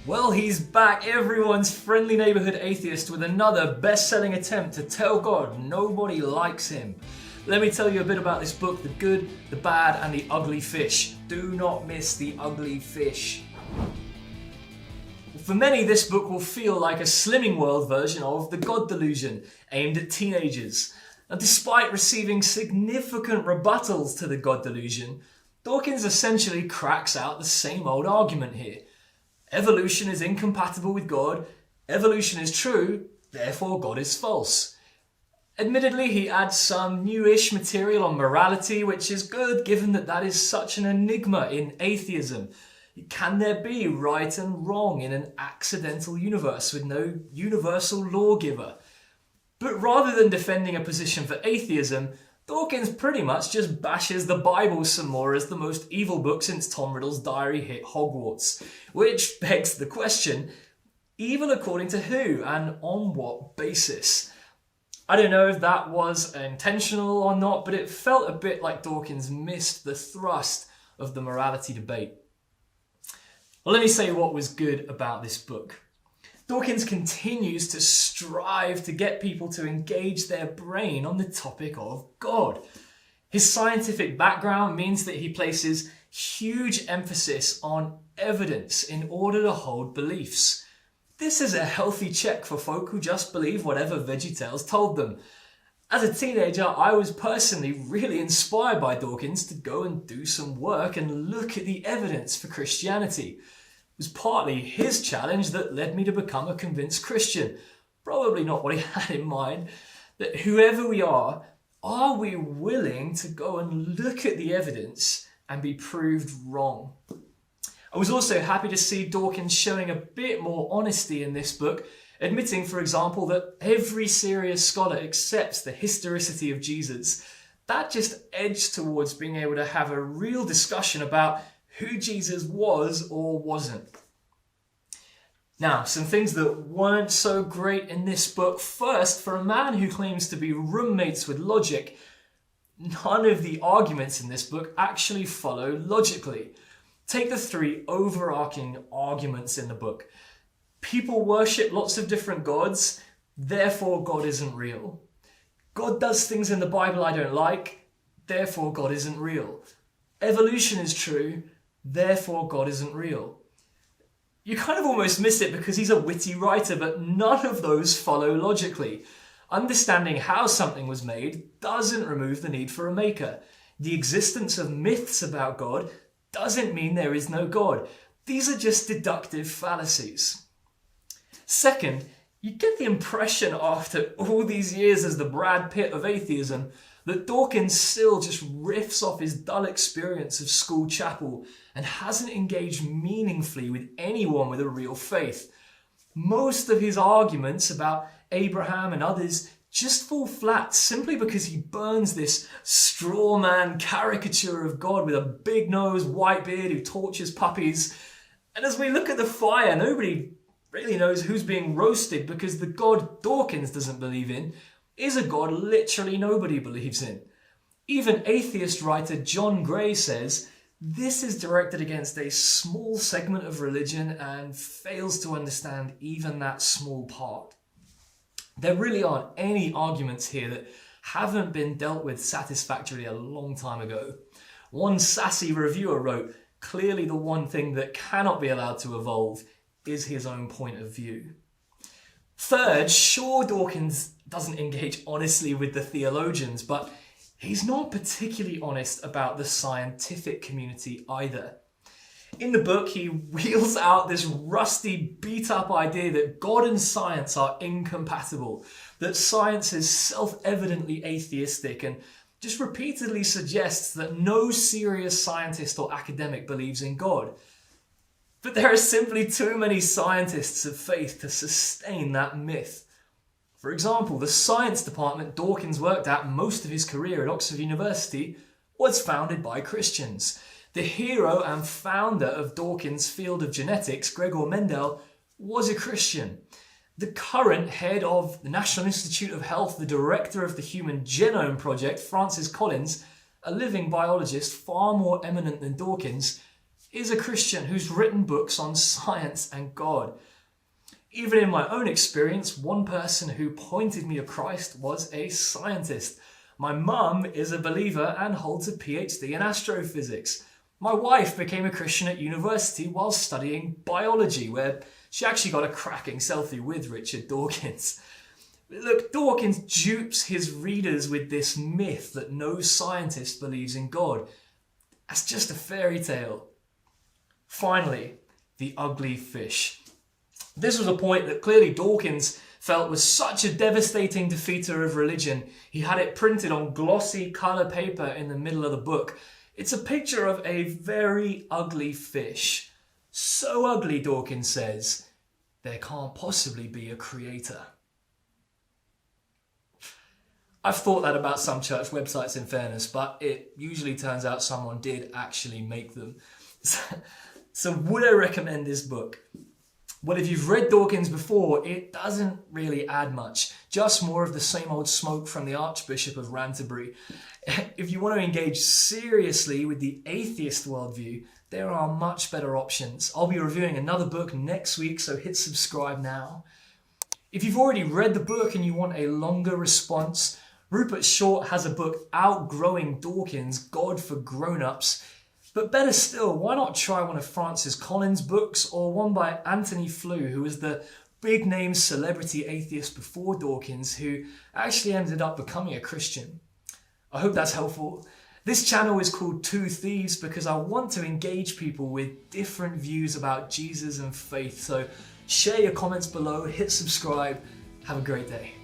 Well, he's back, everyone's friendly neighbourhood atheist, with another best-selling attempt to tell God nobody likes him. Let me tell you a bit about this book, The Good, the Bad and the Ugly Fish. Do not miss the ugly fish. For many, this book will feel like a Slimming World version of The God Delusion, aimed at teenagers. And despite receiving significant rebuttals to the God Delusion, Dawkins essentially cracks out the same old argument here. Evolution is incompatible with God, evolution is true, therefore God is false. Admittedly, he adds some newish material on morality, which is good given that that is such an enigma in atheism. Can there be right and wrong in an accidental universe with no universal lawgiver? But rather than defending a position for atheism, Dawkins pretty much just bashes the Bible some more as the most evil book since Tom Riddle's diary hit Hogwarts. Which begs the question, evil according to who and on what basis? I don't know if that was intentional or not, but it felt a bit like Dawkins missed the thrust of the morality debate. Well, let me say what was good about this book. Dawkins continues to strive to get people to engage their brain on the topic of God. His scientific background means that he places huge emphasis on evidence in order to hold beliefs. This is a healthy check for folk who just believe whatever VeggieTales told them. As a teenager, I was personally really inspired by Dawkins to go and do some work and look at the evidence for Christianity. It was partly his challenge that led me to become a convinced Christian. Probably not what he had in mind. That whoever we are we willing to go and look at the evidence and be proved wrong? I was also happy to see Dawkins showing a bit more honesty in this book, admitting, for example, that every serious scholar accepts the historicity of Jesus. That just edged towards being able to have a real discussion about who Jesus was or wasn't. Now, some things that weren't so great in this book. First, for a man who claims to be roommates with logic, none of the arguments in this book actually follow logically. Take the three overarching arguments in the book. People worship lots of different gods, therefore God isn't real. God does things in the Bible I don't like, therefore God isn't real. Evolution is true, therefore God isn't real. You kind of almost miss it because he's a witty writer, but none of those follow logically. Understanding how something was made doesn't remove the need for a maker. The existence of myths about God doesn't mean there is no God. These are just deductive fallacies. Second, you get the impression after all these years as the Brad Pitt of atheism that Dawkins still just riffs off his dull experience of school chapel and hasn't engaged meaningfully with anyone with a real faith. Most of his arguments about Abraham and others just fall flat simply because he burns this straw man caricature of God with a big nose, white beard who tortures puppies. And as we look at the fire, nobody really knows who's being roasted because the God Dawkins doesn't believe in is a God literally nobody believes in. Even atheist writer John Gray says this is directed against a small segment of religion and fails to understand even that small part. There really aren't any arguments here that haven't been dealt with satisfactorily a long time ago. One sassy reviewer wrote, "Clearly the one thing that cannot be allowed to evolve is his own point of view." Third, sure, Dawkins doesn't engage honestly with the theologians, but he's not particularly honest about the scientific community either. In the book, he wheels out this rusty, beat-up idea that God and science are incompatible, that science is self-evidently atheistic, and just repeatedly suggests that no serious scientist or academic believes in God. But there are simply too many scientists of faith to sustain that myth. For example, the science department Dawkins worked at most of his career at Oxford University was founded by Christians. The hero and founder of Dawkins' field of genetics, Gregor Mendel, was a Christian. The current head of the National Institute of Health, the director of the Human Genome Project, Francis Collins, a living biologist far more eminent than Dawkins, is a Christian who's written books on science and God. Even in my own experience, one person who pointed me to Christ was a scientist. My mum is a believer and holds a PhD in astrophysics. My wife became a Christian at university while studying biology, where she actually got a cracking selfie with Richard Dawkins. Look, Dawkins dupes his readers with this myth that no scientist believes in God. That's just a fairy tale. Finally, the ugly fish. This was a point that clearly Dawkins felt was such a devastating defeater of religion. He had it printed on glossy colour paper in the middle of the book. It's a picture of a very ugly fish. So ugly, Dawkins says, there can't possibly be a creator. I've thought that about some church websites in fairness, but it usually turns out someone did actually make them. So would I recommend this book? Well, if you've read Dawkins before, it doesn't really add much. Just more of the same old smoke from the Archbishop of Ranterbury. If you want to engage seriously with the atheist worldview, there are much better options. I'll be reviewing another book next week, so hit subscribe now. If you've already read the book and you want a longer response, Rupert Short has a book, Outgrowing Dawkins, God for Grown-Ups. But better still, why not try one of Francis Collins' books or one by Antony Flew, who was the big-name celebrity atheist before Dawkins, who actually ended up becoming a Christian. I hope that's helpful. This channel is called Two Thieves because I want to engage people with different views about Jesus and faith. So share your comments below, hit subscribe, have a great day.